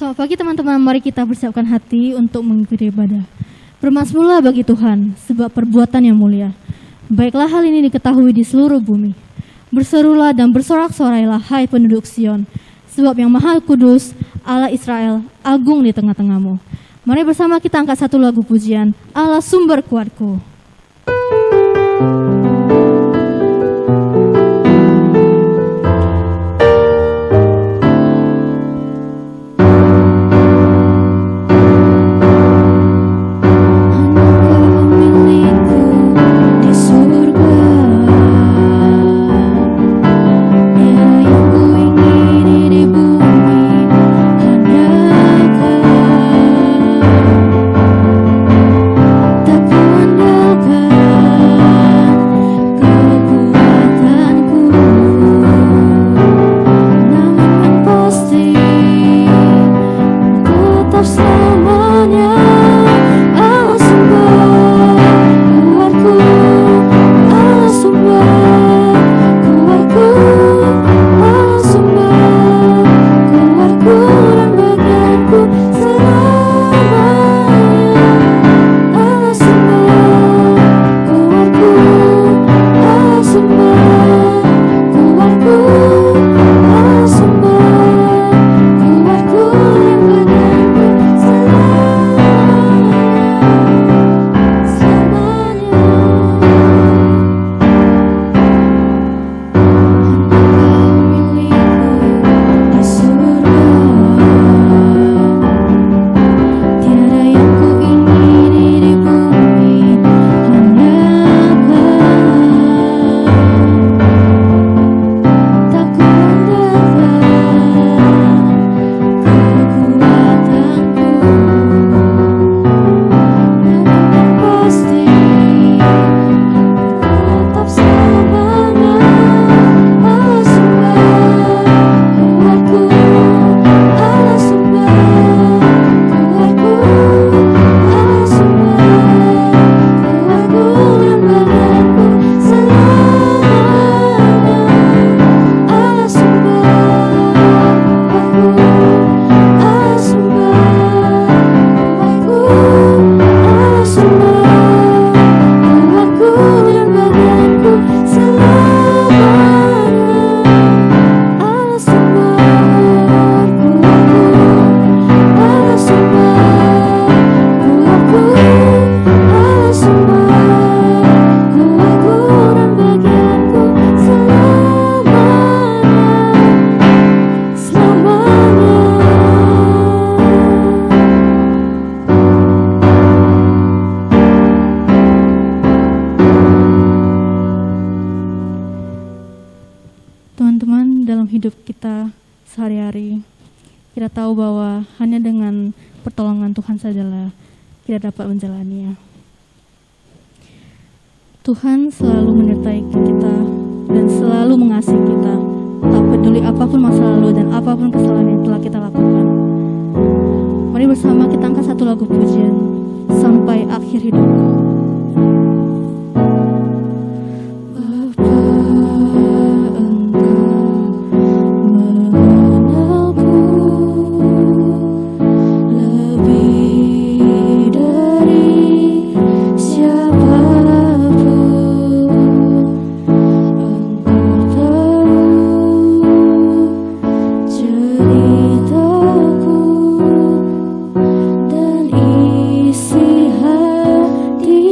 Selamat pagi teman-teman, mari kita persiapkan hati untuk mengikuti ibadah. Bermazmurlah bagi Tuhan, sebab perbuatan yang mulia. Baiklah hal ini diketahui di seluruh bumi. Berserulah dan bersorak-sorailah hai penduduk Sion, sebab yang Maha Kudus, Allah Israel, agung di tengah-tengahmu. Mari bersama kita angkat satu lagu pujian, Allah sumber kuatku. Teman-teman, dalam hidup kita sehari-hari, kita tahu bahwa hanya dengan pertolongan Tuhan sajalah kita dapat menjalaninya. Tuhan selalu menyertai kita dan selalu mengasihi kita, tak peduli apapun masa lalu dan apapun kesalahan yang telah kita lakukan. Mari bersama kita angkat satu lagu pujian, Sampai Akhir Hidupku. Dan isi hati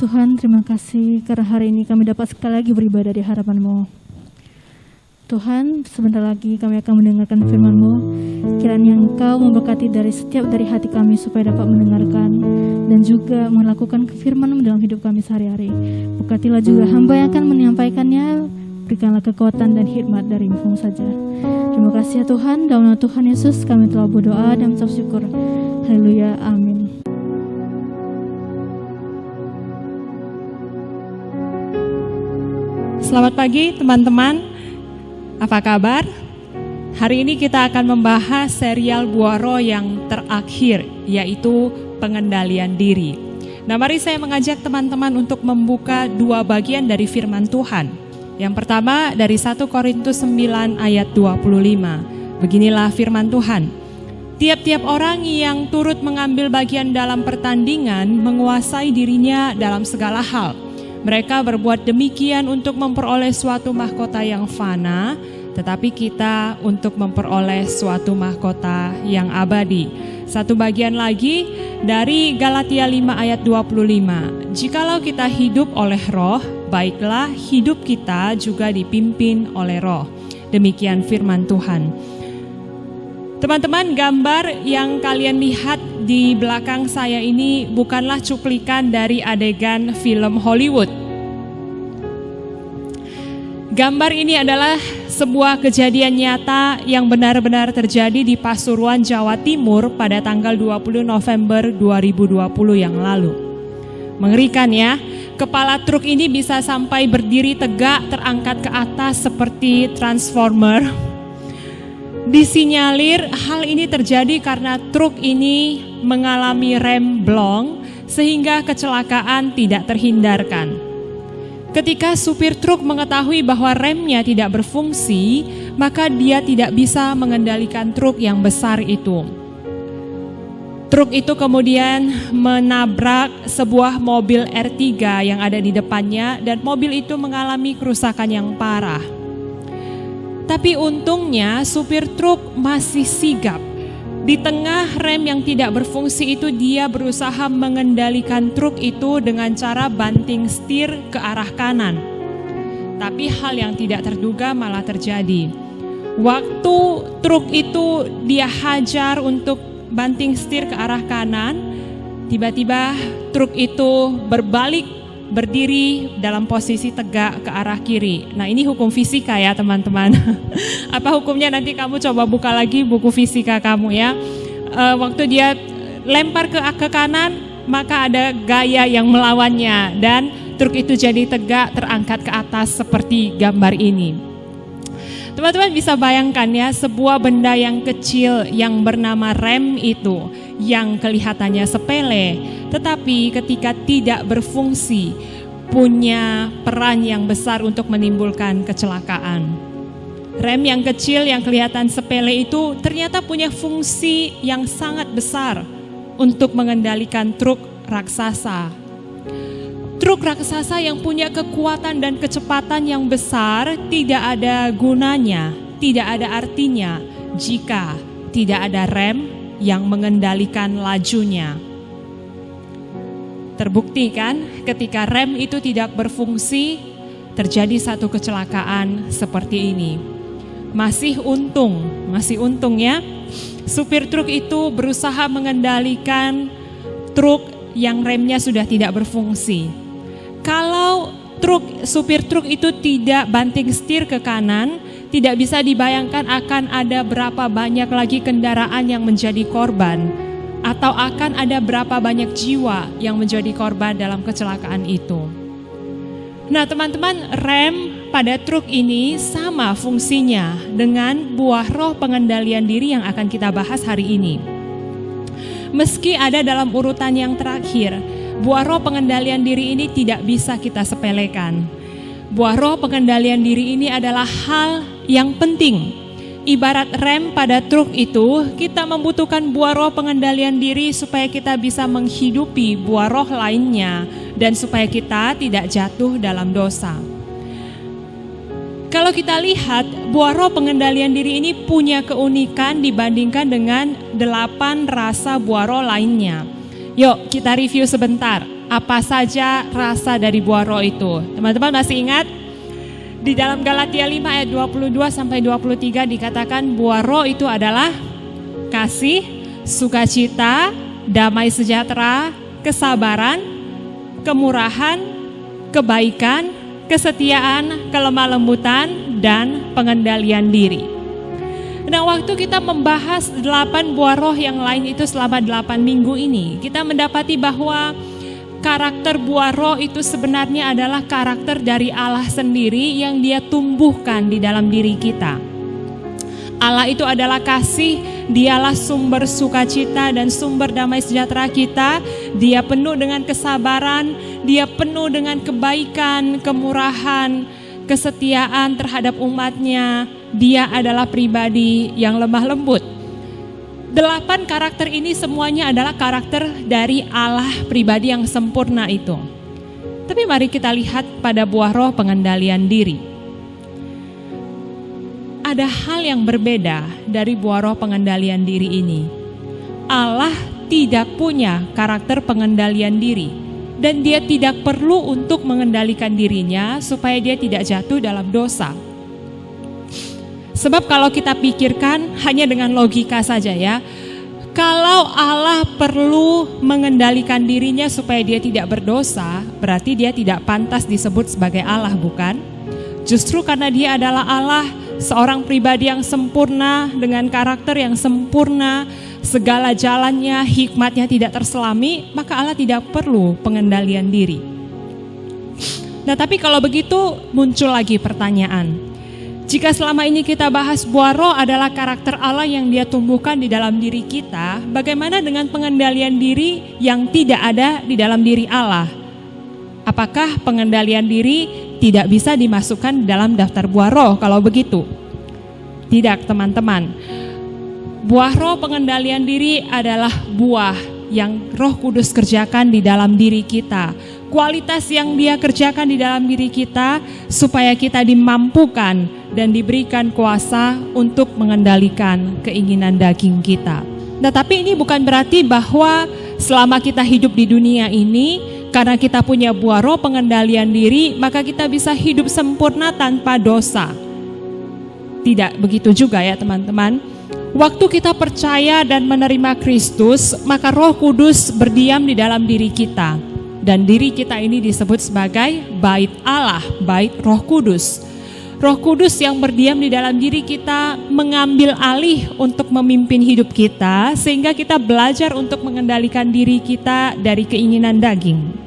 Tuhan, terima kasih karena hari ini kami dapat sekali lagi beribadah di hadapan-Mu. Tuhan, sebentar lagi kami akan mendengarkan firman-Mu. Kiranya Engkau memberkati dari hati kami supaya dapat mendengarkan dan juga melakukan firman-Mu dalam hidup kami sehari-hari. Berkatilah juga hamba yang akan menyampaikannya. Berikanlah kekuatan dan hikmat dari-Mu saja. Terima kasih ya Tuhan. Dalam nama Tuhan Yesus kami telah berdoa dan mengucap syukur. Haleluya. Amin. Selamat pagi teman-teman. Apa kabar? Hari ini kita akan membahas serial Buah Roh yang terakhir, yaitu pengendalian diri. Nah, mari saya mengajak teman-teman untuk membuka dua bagian dari firman Tuhan. Yang pertama dari 1 Korintus 9 ayat 25. Beginilah firman Tuhan. Tiap-tiap orang yang turut mengambil bagian dalam pertandingan menguasai dirinya dalam segala hal. Mereka berbuat demikian untuk memperoleh suatu mahkota yang fana, tetapi kita untuk memperoleh suatu mahkota yang abadi. Satu bagian lagi dari Galatia 5 ayat 25. Jikalau kita hidup oleh roh, baiklah hidup kita juga dipimpin oleh roh. Demikian firman Tuhan. Teman-teman, gambar yang kalian lihat di belakang saya ini bukanlah cuplikan dari adegan film Hollywood. Gambar ini adalah sebuah kejadian nyata yang benar-benar terjadi di Pasuruan, Jawa Timur pada tanggal 20 November 2020 yang lalu. Mengerikan ya, kepala truk ini bisa sampai berdiri tegak terangkat ke atas seperti transformer. Disinyalir hal ini terjadi karena truk ini mengalami rem blong sehingga kecelakaan tidak terhindarkan. Ketika supir truk mengetahui bahwa remnya tidak berfungsi, maka dia tidak bisa mengendalikan truk yang besar itu. Truk itu kemudian menabrak sebuah mobil R3 yang ada di depannya dan mobil itu mengalami kerusakan yang parah. Tapi untungnya supir truk masih sigap. Di tengah rem yang tidak berfungsi itu dia berusaha mengendalikan truk itu dengan cara banting setir ke arah kanan. Tapi hal yang tidak terduga malah terjadi. Waktu truk itu dia hajar untuk banting setir ke arah kanan, tiba-tiba truk itu berbalik berdiri dalam posisi tegak ke arah kiri. Nah, ini hukum fisika ya teman-teman. Apa hukumnya nanti kamu coba buka lagi buku fisika kamu ya. Waktu dia lempar ke kanan, maka ada gaya yang melawannya dan truk itu jadi tegak terangkat ke atas seperti gambar ini. Teman-teman bisa bayangkan ya, sebuah benda yang kecil yang bernama rem itu yang kelihatannya sepele, tetapi ketika tidak berfungsi punya peran yang besar untuk menimbulkan kecelakaan. Rem yang kecil yang kelihatan sepele itu ternyata punya fungsi yang sangat besar untuk mengendalikan truk raksasa. Truk raksasa yang punya kekuatan dan kecepatan yang besar tidak ada gunanya, tidak ada artinya jika tidak ada rem yang mengendalikan lajunya. Terbukti kan ketika rem itu tidak berfungsi, terjadi satu kecelakaan seperti ini. Masih untung ya, supir truk itu berusaha mengendalikan truk yang remnya sudah tidak berfungsi. Kalau supir truk itu tidak banting setir ke kanan, tidak bisa dibayangkan akan ada berapa banyak lagi kendaraan yang menjadi korban, atau akan ada berapa banyak jiwa yang menjadi korban dalam kecelakaan itu. Nah teman-teman, rem pada truk ini sama fungsinya dengan buah roh pengendalian diri yang akan kita bahas hari ini. Meski ada dalam urutan yang terakhir, buah roh pengendalian diri ini tidak bisa kita sepelekan. Buah roh pengendalian diri ini adalah hal yang penting. Ibarat rem pada truk itu, kita membutuhkan buah roh pengendalian diri supaya kita bisa menghidupi buah roh lainnya dan supaya kita tidak jatuh dalam dosa. Kalau kita lihat, buah roh pengendalian diri ini punya keunikan dibandingkan dengan 8 rasa buah roh lainnya. Yuk kita review sebentar. apa saja rasa dari buah roh itu. Teman-teman masih ingat? Di dalam Galatia 5 ayat 22 sampai 23 dikatakan buah roh itu adalah kasih, sukacita, damai sejahtera, kesabaran, kemurahan, kebaikan, kesetiaan, kelemah lembutan, dan pengendalian diri. Nah, waktu kita membahas 8 buah roh yang lain itu selama 8 minggu ini, kita mendapati bahwa karakter buah roh itu sebenarnya adalah karakter dari Allah sendiri yang Dia tumbuhkan di dalam diri kita. Allah itu adalah kasih, Dialah sumber sukacita dan sumber damai sejahtera kita. Dia penuh dengan kesabaran, Dia penuh dengan kebaikan, kemurahan, kesetiaan terhadap umatnya. Dia adalah pribadi yang lemah lembut. 8 karakter ini semuanya adalah karakter dari Allah pribadi yang sempurna itu. Tapi mari kita lihat pada buah roh pengendalian diri. Ada hal yang berbeda dari buah roh pengendalian diri ini. Allah tidak punya karakter pengendalian diri, dan Dia tidak perlu untuk mengendalikan dirinya supaya Dia tidak jatuh dalam dosa. Sebab kalau kita pikirkan hanya dengan logika saja ya, kalau Allah perlu mengendalikan dirinya supaya Dia tidak berdosa, berarti Dia tidak pantas disebut sebagai Allah, bukan? Justru karena Dia adalah Allah, seorang pribadi yang sempurna dengan karakter yang sempurna, segala jalannya, hikmatnya tidak terselami, maka Allah tidak perlu pengendalian diri. Nah, tapi kalau begitu muncul lagi pertanyaan. Jika selama ini kita bahas buah roh adalah karakter Allah yang Dia tumbuhkan di dalam diri kita, bagaimana dengan pengendalian diri yang tidak ada di dalam diri Allah? Apakah pengendalian diri tidak bisa dimasukkan dalam daftar buah roh kalau begitu? Tidak, teman-teman. Buah roh pengendalian diri adalah buah yang Roh Kudus kerjakan di dalam diri kita. Kualitas yang Dia kerjakan di dalam diri kita supaya kita dimampukan dan diberikan kuasa untuk mengendalikan keinginan daging kita. Nah, tapi ini bukan berarti bahwa selama kita hidup di dunia ini, karena kita punya buah roh pengendalian diri, maka kita bisa hidup sempurna tanpa dosa. Tidak begitu juga ya teman-teman. Waktu kita percaya dan menerima Kristus, maka Roh Kudus berdiam di dalam diri kita. Dan diri kita ini disebut sebagai bait Allah, bait Roh Kudus. Roh Kudus yang berdiam di dalam diri kita mengambil alih untuk memimpin hidup kita, sehingga kita belajar untuk mengendalikan diri kita dari keinginan daging.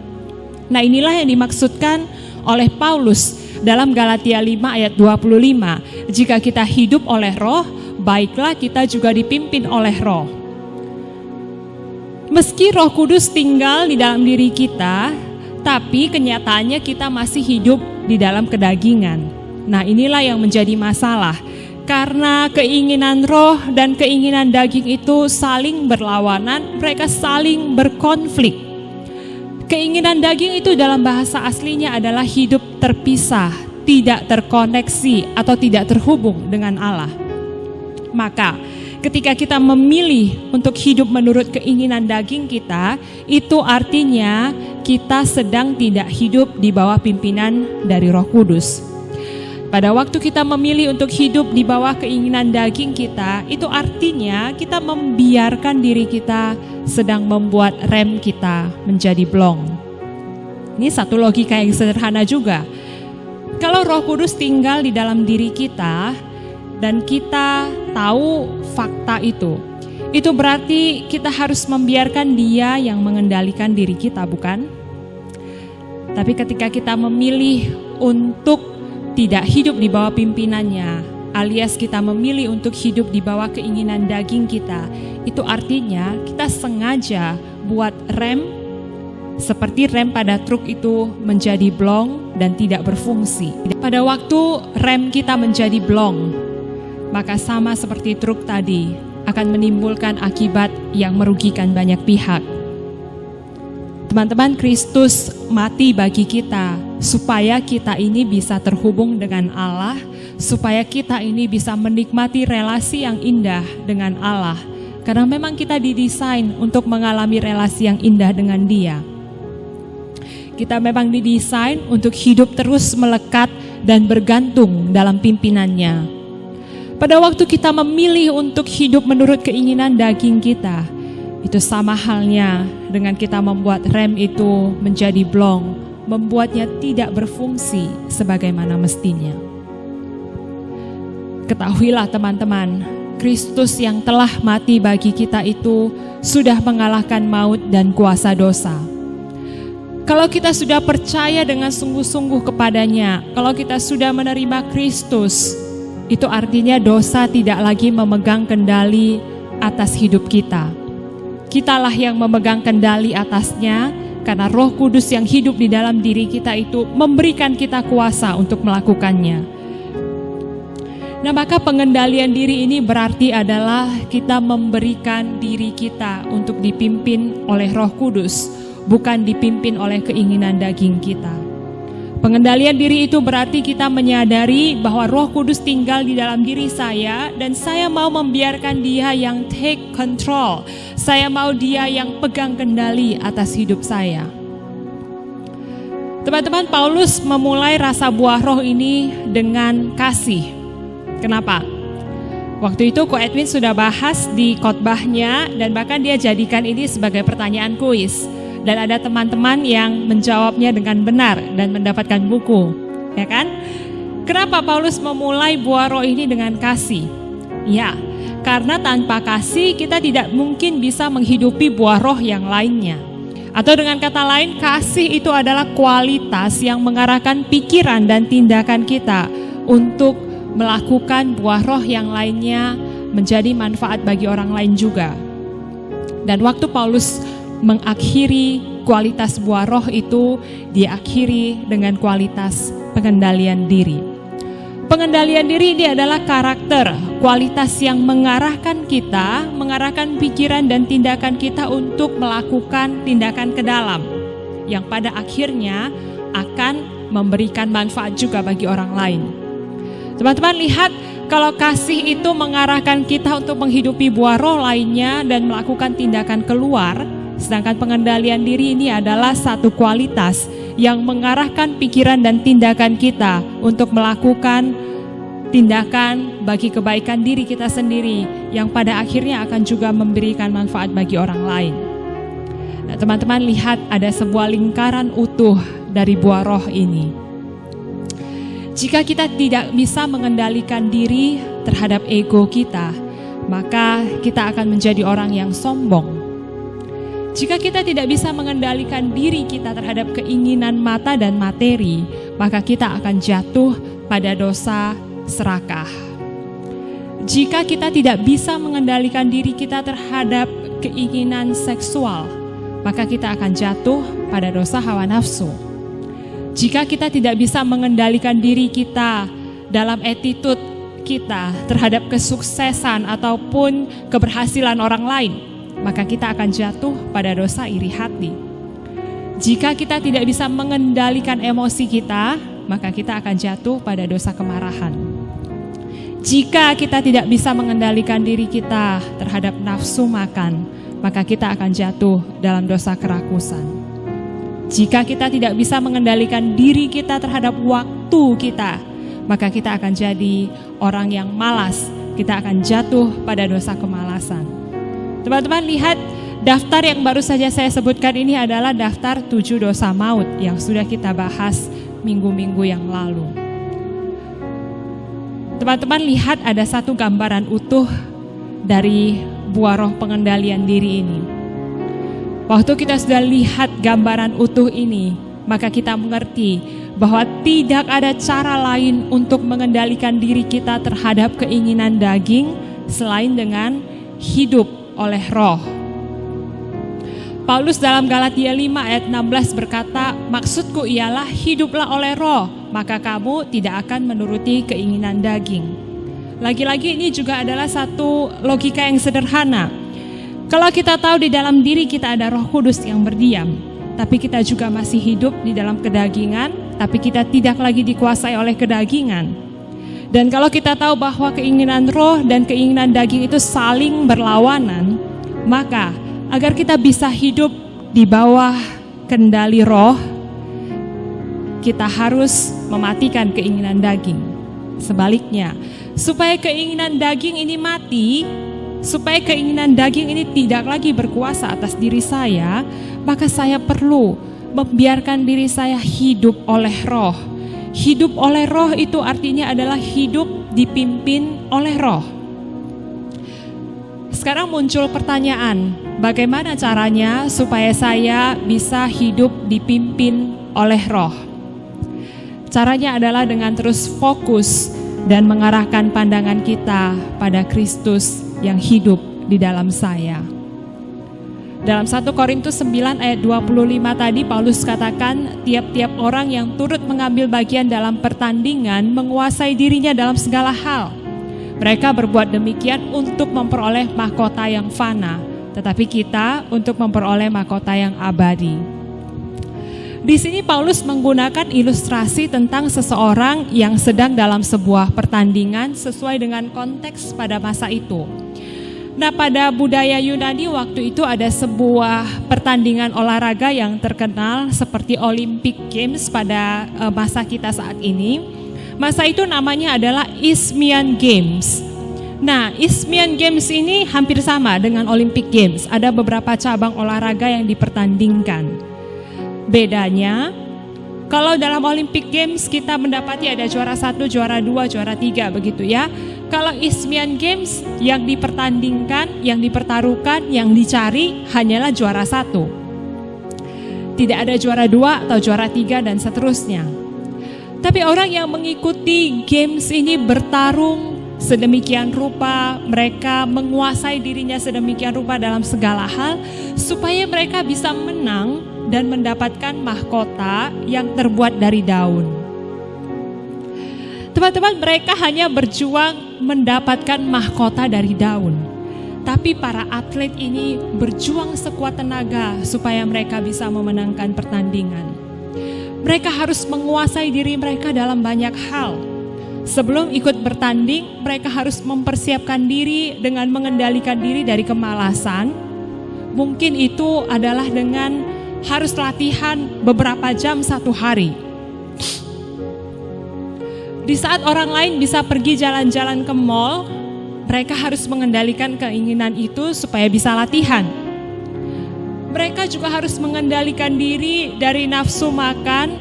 Nah, inilah yang dimaksudkan oleh Paulus dalam Galatia 5 ayat 25. Jika kita hidup oleh roh, baiklah kita juga dipimpin oleh roh. Meski Roh Kudus tinggal di dalam diri kita, tapi kenyataannya kita masih hidup di dalam kedagingan. Nah, inilah yang menjadi masalah. Karena keinginan roh dan keinginan daging itu saling berlawanan, mereka saling berkonflik. Keinginan daging itu dalam bahasa aslinya adalah hidup terpisah, tidak terkoneksi atau tidak terhubung dengan Allah. Maka ketika kita memilih untuk hidup menurut keinginan daging kita, itu artinya kita sedang tidak hidup di bawah pimpinan dari Roh Kudus. Pada waktu kita memilih untuk hidup di bawah keinginan daging kita, itu artinya kita membiarkan diri kita sedang membuat rem kita menjadi blong. Ini satu logika yang sederhana juga. Kalau Roh Kudus tinggal di dalam diri kita dan kita tahu fakta itu berarti kita harus membiarkan Dia yang mengendalikan diri kita, bukan? Tapi ketika kita memilih untuk tidak hidup di bawah pimpinannya, alias kita memilih untuk hidup di bawah keinginan daging kita, itu artinya kita sengaja buat rem seperti rem pada truk itu menjadi blong dan tidak berfungsi. Pada waktu rem kita menjadi blong, maka sama seperti truk tadi akan menimbulkan akibat yang merugikan banyak pihak. Teman-teman, Kristus mati bagi kita supaya kita ini bisa terhubung dengan Allah, supaya kita ini bisa menikmati relasi yang indah dengan Allah. Karena memang kita didesain untuk mengalami relasi yang indah dengan Dia. Kita memang didesain untuk hidup terus melekat dan bergantung dalam pimpinannya. Pada waktu kita memilih untuk hidup menurut keinginan daging kita, itu sama halnya dengan kita membuat rem itu menjadi blong, membuatnya tidak berfungsi sebagaimana mestinya. Ketahuilah teman-teman, Kristus yang telah mati bagi kita itu sudah mengalahkan maut dan kuasa dosa. Kalau kita sudah percaya dengan sungguh-sungguh kepadanya, kalau kita sudah menerima Kristus, itu artinya dosa tidak lagi memegang kendali atas hidup kita. Kitalah yang memegang kendali atasnya, karena Roh Kudus yang hidup di dalam diri kita itu memberikan kita kuasa untuk melakukannya. Nah, maka pengendalian diri ini berarti adalah kita memberikan diri kita untuk dipimpin oleh Roh Kudus, bukan dipimpin oleh keinginan daging kita. Pengendalian diri itu berarti kita menyadari bahwa Roh Kudus tinggal di dalam diri saya dan saya mau membiarkan Dia yang take control. Saya mau Dia yang pegang kendali atas hidup saya. Teman-teman, Paulus memulai rasa buah roh ini dengan kasih. Kenapa? Waktu itu Ko Edwin sudah bahas di khotbahnya dan bahkan dia jadikan ini sebagai pertanyaan kuis. Dan ada teman-teman yang menjawabnya dengan benar dan mendapatkan buku, ya kan? Kenapa Paulus memulai buah roh ini dengan kasih? Ya, karena tanpa kasih kita tidak mungkin bisa menghidupi buah roh yang lainnya. Atau dengan kata lain, kasih itu adalah kualitas yang mengarahkan pikiran dan tindakan kita untuk melakukan buah roh yang lainnya menjadi manfaat bagi orang lain juga. Dan waktu Paulus mengakhiri kualitas buah roh itu, diakhiri dengan kualitas pengendalian diri. Pengendalian diri ini adalah karakter, kualitas yang mengarahkan kita, mengarahkan pikiran dan tindakan kita untuk melakukan tindakan ke dalam, yang pada akhirnya akan memberikan manfaat juga bagi orang lain. Teman-teman lihat, kalau kasih itu mengarahkan kita untuk menghidupi buah roh lainnya dan melakukan tindakan keluar, sedangkan pengendalian diri ini adalah satu kualitas yang mengarahkan pikiran dan tindakan kita untuk melakukan tindakan bagi kebaikan diri kita sendiri yang pada akhirnya akan juga memberikan manfaat bagi orang lain. Nah, teman-teman lihat ada sebuah lingkaran utuh dari buah roh ini. Jika kita tidak bisa mengendalikan diri terhadap ego kita, maka kita akan menjadi orang yang sombong. Jika kita tidak bisa mengendalikan diri kita terhadap keinginan mata dan materi, maka kita akan jatuh pada dosa serakah. Jika kita tidak bisa mengendalikan diri kita terhadap keinginan seksual, maka kita akan jatuh pada dosa hawa nafsu. Jika kita tidak bisa mengendalikan diri kita dalam attitude kita terhadap kesuksesan ataupun keberhasilan orang lain, maka kita akan jatuh pada dosa iri hati. Jika kita tidak bisa mengendalikan emosi kita, maka kita akan jatuh pada dosa kemarahan. Jika kita tidak bisa mengendalikan diri kita terhadap nafsu makan, maka kita akan jatuh dalam dosa kerakusan. Jika kita tidak bisa mengendalikan diri kita terhadap waktu kita, maka kita akan jadi orang yang malas. Kita akan jatuh pada dosa kemalasan. Teman-teman lihat, daftar yang baru saja saya sebutkan ini adalah daftar 7 dosa maut yang sudah kita bahas minggu-minggu yang lalu. Teman-teman lihat ada satu gambaran utuh dari buah roh pengendalian diri ini. Waktu kita sudah lihat gambaran utuh ini, maka kita mengerti bahwa tidak ada cara lain untuk mengendalikan diri kita terhadap keinginan daging selain dengan hidup oleh roh. Paulus dalam Galatia 5 ayat 16 berkata, maksudku ialah hiduplah oleh roh, maka kamu tidak akan menuruti keinginan daging. Lagi-lagi ini juga adalah satu logika yang sederhana. Kalau kita tahu di dalam diri kita ada Roh Kudus yang berdiam, tapi kita juga masih hidup di dalam kedagingan, tapi kita tidak lagi dikuasai oleh kedagingan. Dan kalau kita tahu bahwa keinginan roh dan keinginan daging itu saling berlawanan, maka agar kita bisa hidup di bawah kendali roh, kita harus mematikan keinginan daging. Sebaliknya, supaya keinginan daging ini mati, supaya keinginan daging ini tidak lagi berkuasa atas diri saya, maka saya perlu membiarkan diri saya hidup oleh Roh. Hidup oleh Roh itu artinya adalah hidup dipimpin oleh Roh. Sekarang muncul pertanyaan, bagaimana caranya supaya saya bisa hidup dipimpin oleh Roh? Caranya adalah dengan terus fokus dan mengarahkan pandangan kita pada Kristus yang hidup di dalam saya. Dalam 1 Korintus 9 ayat 25 tadi Paulus katakan, tiap-tiap orang yang turut mengambil bagian dalam pertandingan menguasai dirinya dalam segala hal. Mereka berbuat demikian untuk memperoleh mahkota yang fana, tetapi kita untuk memperoleh mahkota yang abadi. Di sini Paulus menggunakan ilustrasi tentang seseorang yang sedang dalam sebuah pertandingan sesuai dengan konteks pada masa itu. Nah, pada budaya Yunani waktu itu ada sebuah pertandingan olahraga yang terkenal seperti Olympic Games pada masa kita saat ini. Masa itu namanya adalah Isthmian Games. Nah, Isthmian Games ini hampir sama dengan Olympic Games. Ada beberapa cabang olahraga yang dipertandingkan. Bedanya, kalau dalam Olympic Games kita mendapati ada juara 1, juara 2, juara 3 begitu ya. Kalau Isthmian Games yang dipertandingkan, yang dipertaruhkan, yang dicari hanyalah juara 1. Tidak ada juara 2 atau juara 3 dan seterusnya. Tapi orang yang mengikuti games ini bertarung sedemikian rupa, mereka menguasai dirinya sedemikian rupa dalam segala hal supaya mereka bisa menang dan mendapatkan mahkota yang terbuat dari daun. Teman-teman, mereka hanya berjuang mendapatkan mahkota dari daun. Tapi para atlet ini berjuang sekuat tenaga supaya mereka bisa memenangkan pertandingan. Mereka harus menguasai diri mereka dalam banyak hal. Sebelum ikut bertanding, mereka harus mempersiapkan diri dengan mengendalikan diri dari kemalasan. Mungkin itu adalah dengan harus latihan beberapa jam satu hari. Di saat orang lain bisa pergi jalan-jalan ke mall, mereka harus mengendalikan keinginan itu supaya bisa latihan. Mereka juga harus mengendalikan diri dari nafsu makan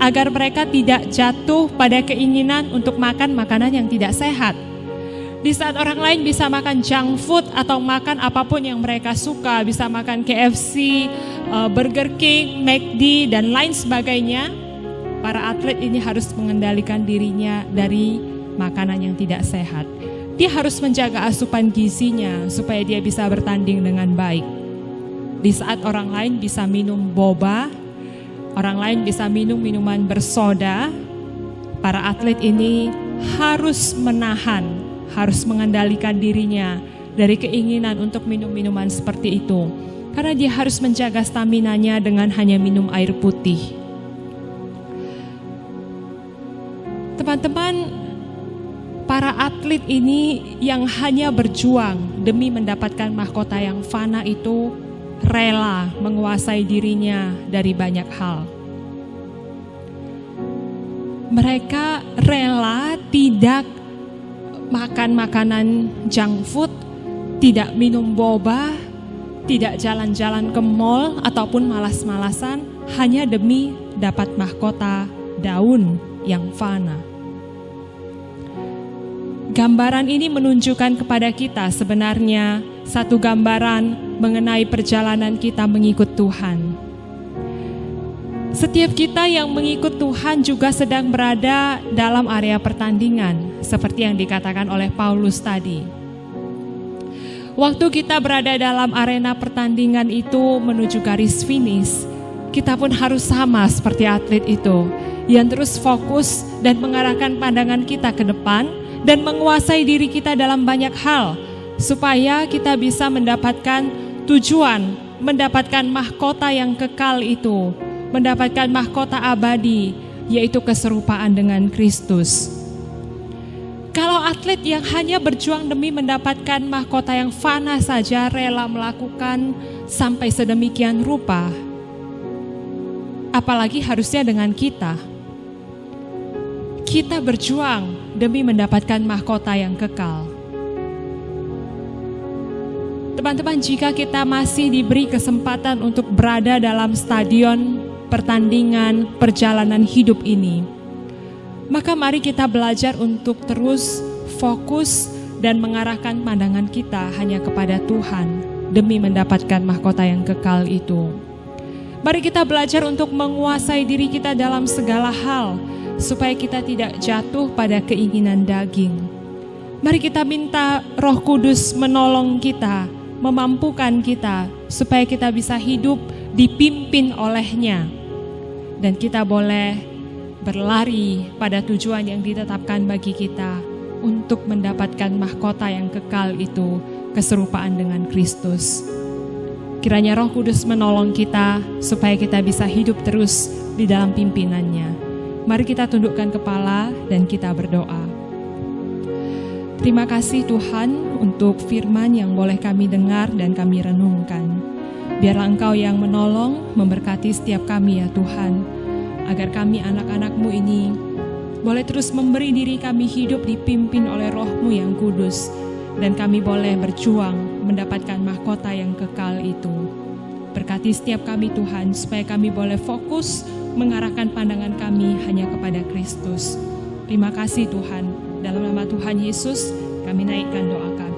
agar mereka tidak jatuh pada keinginan untuk makan makanan yang tidak sehat. Di saat orang lain bisa makan junk food atau makan apapun yang mereka suka, bisa makan KFC, Burger King, McD, dan lain sebagainya, para atlet ini harus mengendalikan dirinya dari makanan yang tidak sehat. Dia harus menjaga asupan gizinya supaya dia bisa bertanding dengan baik. Di saat orang lain bisa minum boba, orang lain bisa minum minuman bersoda, para atlet ini harus menahan, harus mengendalikan dirinya dari keinginan untuk minum minuman seperti itu. Karena dia harus menjaga staminanya dengan hanya minum air putih. Teman-teman, para atlet ini yang hanya berjuang demi mendapatkan mahkota yang fana itu rela menguasai dirinya dari banyak hal. Mereka rela tidak makan makanan junk food, tidak minum boba, tidak jalan-jalan ke mall ataupun malas-malasan hanya demi dapat mahkota daun yang fana. Gambaran ini menunjukkan kepada kita sebenarnya satu gambaran mengenai perjalanan kita mengikut Tuhan. Setiap kita yang mengikut Tuhan juga sedang berada dalam area pertandingan, seperti yang dikatakan oleh Paulus tadi. Waktu kita berada dalam arena pertandingan itu menuju garis finish, kita pun harus sama seperti atlet itu, yang terus fokus dan mengarahkan pandangan kita ke depan dan menguasai diri kita dalam banyak hal, supaya kita bisa mendapatkan tujuan, mendapatkan mahkota yang kekal itu, mendapatkan mahkota abadi, yaitu keserupaan dengan Kristus. Kalau atlet yang hanya berjuang demi mendapatkan mahkota yang fana saja rela melakukan sampai sedemikian rupa, apalagi harusnya dengan kita. Kita berjuang demi mendapatkan mahkota yang kekal. Teman-teman, jika kita masih diberi kesempatan untuk berada dalam stadion pertandingan perjalanan hidup ini, maka mari kita belajar untuk terus fokus dan mengarahkan pandangan kita hanya kepada Tuhan demi mendapatkan mahkota yang kekal itu. Mari kita belajar untuk menguasai diri kita dalam segala hal, supaya kita tidak jatuh pada keinginan daging. Mari kita minta Roh Kudus menolong kita, memampukan kita, supaya kita bisa hidup dipimpin oleh-Nya. Dan kita boleh berlari pada tujuan yang ditetapkan bagi kita untuk mendapatkan mahkota yang kekal itu, keserupaan dengan Kristus. Kiranya Roh Kudus menolong kita supaya kita bisa hidup terus di dalam pimpinannya. Mari kita tundukkan kepala dan kita berdoa. Terima kasih Tuhan untuk firman yang boleh kami dengar dan kami renungkan. Biarlah Engkau yang menolong, memberkati setiap kami ya Tuhan, agar kami anak-anak-Mu ini boleh terus memberi diri kami hidup dipimpin oleh Roh-Mu yang kudus, dan kami boleh berjuang mendapatkan mahkota yang kekal itu. Berkati setiap kami Tuhan, supaya kami boleh fokus mengarahkan pandangan kami hanya kepada Kristus. Terima kasih Tuhan, dalam nama Tuhan Yesus kami naikkan doa kami.